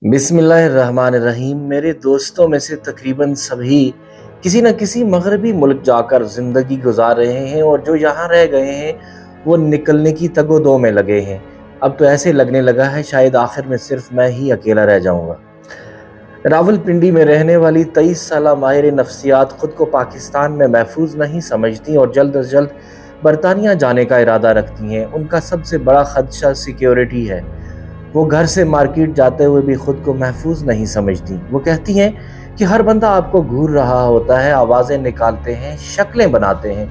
बिस्मिल्लाहिर्रहमानिर्रहीम। मेरे दोस्तों में से तकरीबन सभी किसी न किसी मगरबी मुल्क जाकर ज़िंदगी गुजार रहे हैं और जो यहाँ रह गए हैं वो निकलने की तगोदो में लगे हैं। अब तो ऐसे लगने लगा है शायद आखिर में सिर्फ मैं ही अकेला रह जाऊँगा। रावलपिंडी में रहने वाली 23 साला माहिर नफ्सियात खुद को पाकिस्तान में महफूज नहीं समझती और जल्द अज जल्द बरतानिया जाने का इरादा रखती हैं। उनका सबसे बड़ा खदशा सिक्योरिटी है। वो घर से मार्केट जाते हुए भी खुद को महफूज नहीं समझती। वो कहती हैं कि हर बंदा आपको घूर रहा होता है, आवाज़ें निकालते हैं, शक्लें बनाते हैं,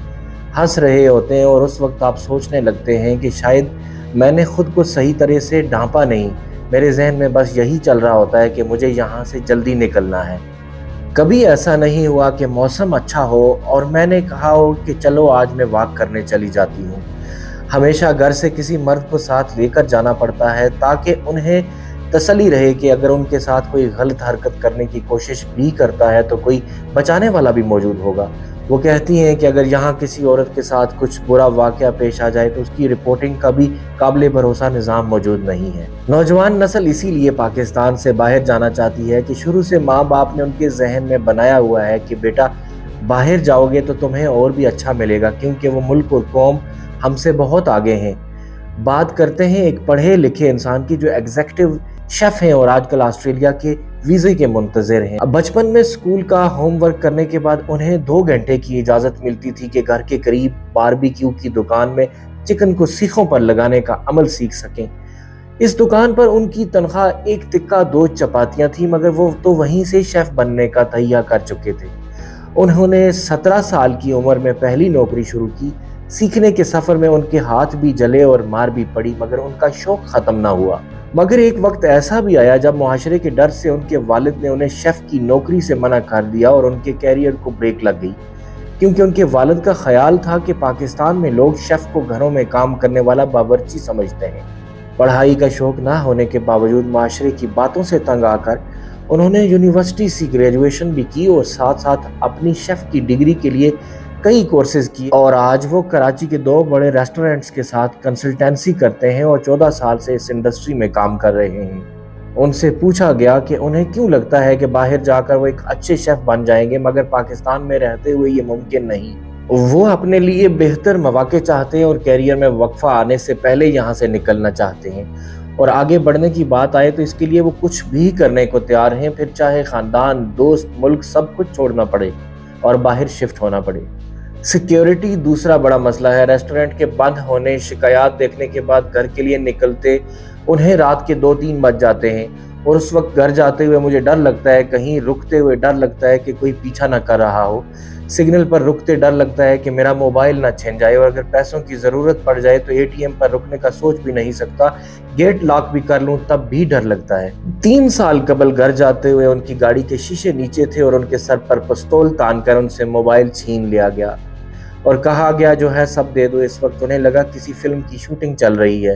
हंस रहे होते हैं और उस वक्त आप सोचने लगते हैं कि शायद मैंने खुद को सही तरह से ढांपा नहीं। मेरे जहन में बस यही चल रहा होता है कि मुझे यहाँ से जल्दी निकलना है। कभी ऐसा नहीं हुआ कि मौसम अच्छा हो और मैंने कहा हो कि चलो आज मैं वॉक करने चली जाती हूँ। हमेशा घर से किसी मर्द को साथ लेकर जाना पड़ता है ताकि उन्हें तसल्ली रहे कि अगर उनके साथ कोई गलत हरकत करने की कोशिश भी करता है तो कोई बचाने वाला भी मौजूद होगा। वो कहती हैं कि अगर यहाँ किसी औरत के साथ कुछ बुरा वाक़या पेश आ जाए तो उसकी रिपोर्टिंग का भी काबिल भरोसा निज़ाम मौजूद नहीं है। नौजवान नस्ल इसीलिए पाकिस्तान से बाहर जाना चाहती है कि शुरू से माँ बाप ने उनके जहन में बनाया हुआ है कि बेटा बाहर जाओगे तो तुम्हें और भी अच्छा मिलेगा, क्योंकि वो मुल्क और कौम हमसे बहुत आगे हैं। बात करते हैं एक पढ़े लिखे इंसान की जो एग्जीक्यूटिव शेफ हैं और आजकल ऑस्ट्रेलिया के वीज़े के मुंतज़िर हैं। अब बचपन में स्कूल का होमवर्क करने के बाद उन्हें 2 घंटे की इजाज़त मिलती थी कि घर के करीब बारबेक्यू की दुकान में चिकन को सीखों पर लगाने का अमल सीख सकें। इस दुकान पर उनकी तनख्वाह 1 टिक्का 2 चपातियाँ थी, मगर वो तो वहीं से शेफ बनने का तहिया कर चुके थे। उन्होंने 17 साल की उम्र में पहली नौकरी शुरू की। सीखने के सफ़र में उनके हाथ भी जले और मार भी पड़ी, मगर उनका शौक ख़त्म ना हुआ। मगर एक वक्त ऐसा भी आया जब मुआशरे के डर से उनके वालिद ने उन्हें शेफ़ की नौकरी से मना कर दिया और उनके कैरियर को ब्रेक लग गई, क्योंकि उनके वालिद का ख्याल था कि पाकिस्तान में लोग शेफ़ को घरों में काम करने वाला बावर्ची समझते हैं। पढ़ाई का शौक ना होने के बावजूद मुआशरे की बातों से तंग आकर उन्होंने यूनिवर्सिटी से ग्रेजुएशन भी की और साथ साथ अपनी शेफ़ की डिग्री के लिए कई कोर्सेज की और आज वो कराची के 2 बड़े रेस्टोरेंट्स के साथ कंसल्टेंसी करते हैं और 14 साल से इस इंडस्ट्री में काम कर रहे हैं। उनसे पूछा गया कि उन्हें क्यों लगता है कि बाहर जाकर वो एक अच्छे शेफ बन जाएंगे, मगर पाकिस्तान में रहते हुए ये मुमकिन नहीं। वो अपने लिए बेहतर मौके चाहते हैं और कैरियर में वक्फा आने से पहले यहाँ से निकलना चाहते हैं और आगे बढ़ने की बात आए तो इसके लिए वो कुछ भी करने को तैयार हैं, फिर चाहे ख़ानदान, दोस्त, मुल्क सब कुछ छोड़ना पड़े और बाहर शिफ्ट होना पड़े। सिक्योरिटी दूसरा बड़ा मसला है। रेस्टोरेंट के बंद होने, शिकायत देखने के बाद घर के लिए निकलते उन्हें रात के 2-3 बज जाते हैं और उस वक्त घर जाते हुए मुझे डर लगता है, कहीं रुकते हुए डर लगता है कि कोई पीछा ना कर रहा हो, सिग्नल पर रुकते डर लगता है कि मेरा मोबाइल ना छिन जाए और अगर पैसों की ज़रूरत पड़ जाए तो एटीएम पर रुकने का सोच भी नहीं सकता, गेट लॉक भी कर लूँ तब भी डर लगता है। 3 साल कबल घर जाते हुए उनकी गाड़ी के शीशे नीचे थे और उनके सर पर पिस्तौल तान कर उनसे मोबाइल छीन लिया गया और कहा गया जो है सब दे दो। इस वक्त उन्हें लगा किसी फिल्म की शूटिंग चल रही है।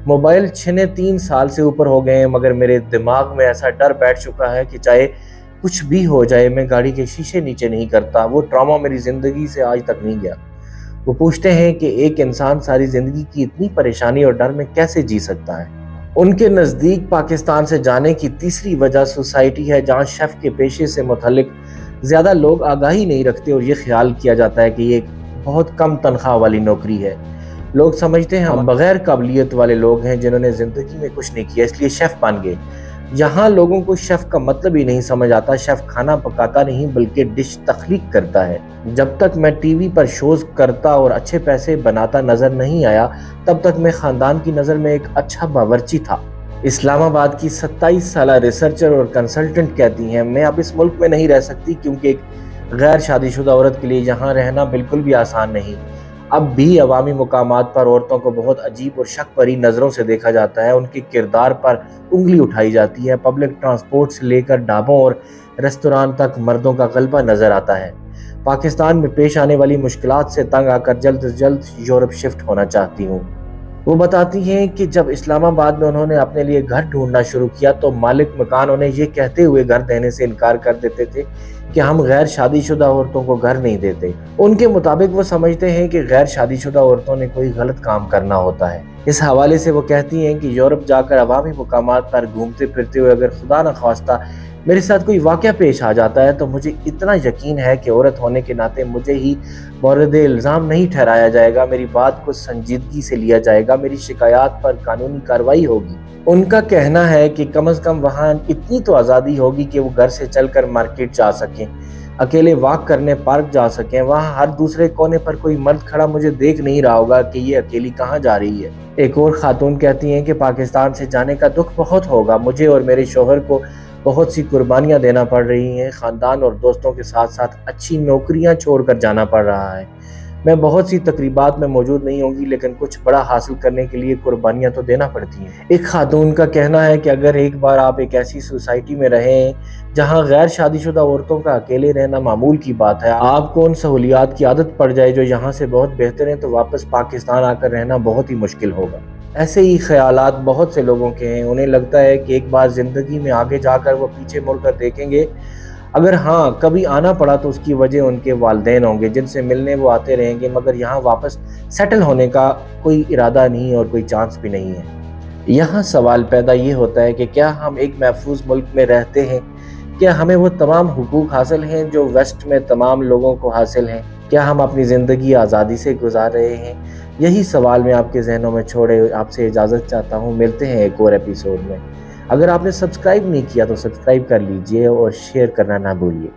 मोबाइल छिने 3 साल से ऊपर हो गए हैं, मगर मेरे दिमाग में ऐसा डर बैठ चुका है कि चाहे कुछ भी हो जाए मैं गाड़ी के शीशे नीचे नहीं करता। वो ट्रॉमा मेरी ज़िंदगी से आज तक नहीं गया। वो पूछते हैं कि एक इंसान सारी ज़िंदगी की इतनी परेशानी और डर में कैसे जी सकता है। उनके नज़दीक पाकिस्तान से जाने की तीसरी वजह सोसाइटी है, जहाँ शेफ़ के पेशे से मुतल्लिक ज़्यादा लोग आगाही नहीं रखते और ये ख्याल किया जाता है कि ये बहुत कम तनख्वाह वाली नौकरी है। लोग समझते हैं हम बगैर काबिलियत वाले लोग हैं जिन्होंने ज़िंदगी में कुछ नहीं किया इसलिए शेफ़ बन गए। यहाँ लोगों को शेफ़ का मतलब ही नहीं समझ आता। शेफ़ खाना पकाता नहीं बल्कि डिश तख्लीक करता है। जब तक मैं टीवी पर शोज़ करता और अच्छे पैसे बनाता नज़र नहीं आया तब तक मैं ख़ानदान की नज़र में एक अच्छा बावर्ची था। इस्लामाबाद की 27 साला रिसर्चर और कंसल्टेंट कहती हैं मैं अब इस मुल्क में नहीं रह सकती, क्योंकि एक गैर शादीशुदा औरत के लिए यहाँ रहना बिल्कुल भी आसान नहीं। अब भी अवामी मुकामात पर औरतों को बहुत अजीब और शक भरी नज़रों से देखा जाता है, उनके किरदार पर उंगली उठाई जाती है। पब्लिक ट्रांसपोर्ट से लेकर ढाबों और रेस्तोरां तक मर्दों का गलबा नज़र आता है। पाकिस्तान में पेश आने वाली मुश्किलात से तंग आकर जल्द से जल्द यूरोप शिफ्ट होना चाहती हूँ। वो बताती हैं कि जब इस्लामाबाद में उन्होंने अपने लिए घर ढूंढना शुरू किया तो मालिक मकान उन्हें ये कहते हुए घर देने से इनकार कर देते थे کہ ہم غیر شادی شدہ عورتوں کو گھر نہیں دیتے۔ ان کے مطابق وہ سمجھتے ہیں کہ غیر شادی شدہ عورتوں نے کوئی غلط کام کرنا ہوتا ہے۔ اس حوالے سے وہ کہتی ہیں کہ یورپ جا کر عوامی مقامات پر گھومتے پھرتے ہوئے اگر خدا نخواستہ میرے ساتھ کوئی واقعہ پیش آ جاتا ہے تو مجھے اتنا یقین ہے کہ عورت ہونے کے ناطے مجھے ہی مورد الزام نہیں ٹھہرایا جائے گا، میری بات کو سنجیدگی سے لیا جائے گا، میری شکایات پر قانونی کارروائی ہوگی۔ ان کا کہنا ہے کہ کم از کم وہاں اتنی تو آزادی ہوگی کہ وہ گھر سے چل کر مارکیٹ جا سکیں، اکیلے واک کرنے پارک جا سکیں، وہاں ہر دوسرے کونے پر کوئی مرد کھڑا مجھے دیکھ نہیں رہا ہوگا کہ یہ اکیلی کہاں جا رہی ہے۔ ایک اور خاتون کہتی ہیں کہ پاکستان سے جانے کا دکھ بہت ہوگا، مجھے اور میرے شوہر کو بہت سی قربانیاں دینا پڑ رہی ہیں، خاندان اور دوستوں کے ساتھ ساتھ اچھی نوکریاں چھوڑ کر جانا پڑ رہا ہے، میں بہت سی تقریبات میں موجود نہیں ہوں گی لیکن کچھ بڑا حاصل کرنے کے لیے قربانیاں تو دینا پڑتی ہیں۔ ایک خاتون کا کہنا ہے کہ اگر ایک بار آپ ایک ایسی سوسائٹی میں رہیں جہاں غیر شادی شدہ عورتوں کا اکیلے رہنا معمول کی بات ہے، آپ کو ان سہولیات کی عادت پڑ جائے جو یہاں سے بہت بہتر ہیں، تو واپس پاکستان آ کر رہنا بہت ہی مشکل ہوگا۔ ایسے ہی خیالات بہت سے لوگوں کے ہیں، انہیں لگتا ہے کہ ایک بار زندگی میں آگے جا کر وہ پیچھے مڑ کر دیکھیں گے، اگر ہاں کبھی آنا پڑا تو اس کی وجہ ان کے والدین ہوں گے جن سے ملنے وہ آتے رہیں گے، مگر یہاں واپس سیٹل ہونے کا کوئی ارادہ نہیں اور کوئی چانس بھی نہیں ہے۔ یہاں سوال پیدا یہ ہوتا ہے کہ کیا ہم ایک محفوظ ملک میں رہتے ہیں؟ کیا ہمیں وہ تمام حقوق حاصل ہیں جو ویسٹ میں تمام لوگوں کو حاصل ہیں؟ کیا ہم اپنی زندگی آزادی سے گزار رہے ہیں؟ یہی سوال میں آپ کے ذہنوں میں چھوڑے آپ سے اجازت چاہتا ہوں، ملتے ہیں ایک اور ایپیسوڈ میں۔ اگر آپ نے سبسکرائب نہیں کیا تو سبسکرائب کر لیجئے اور شیئر کرنا نہ بھولیے۔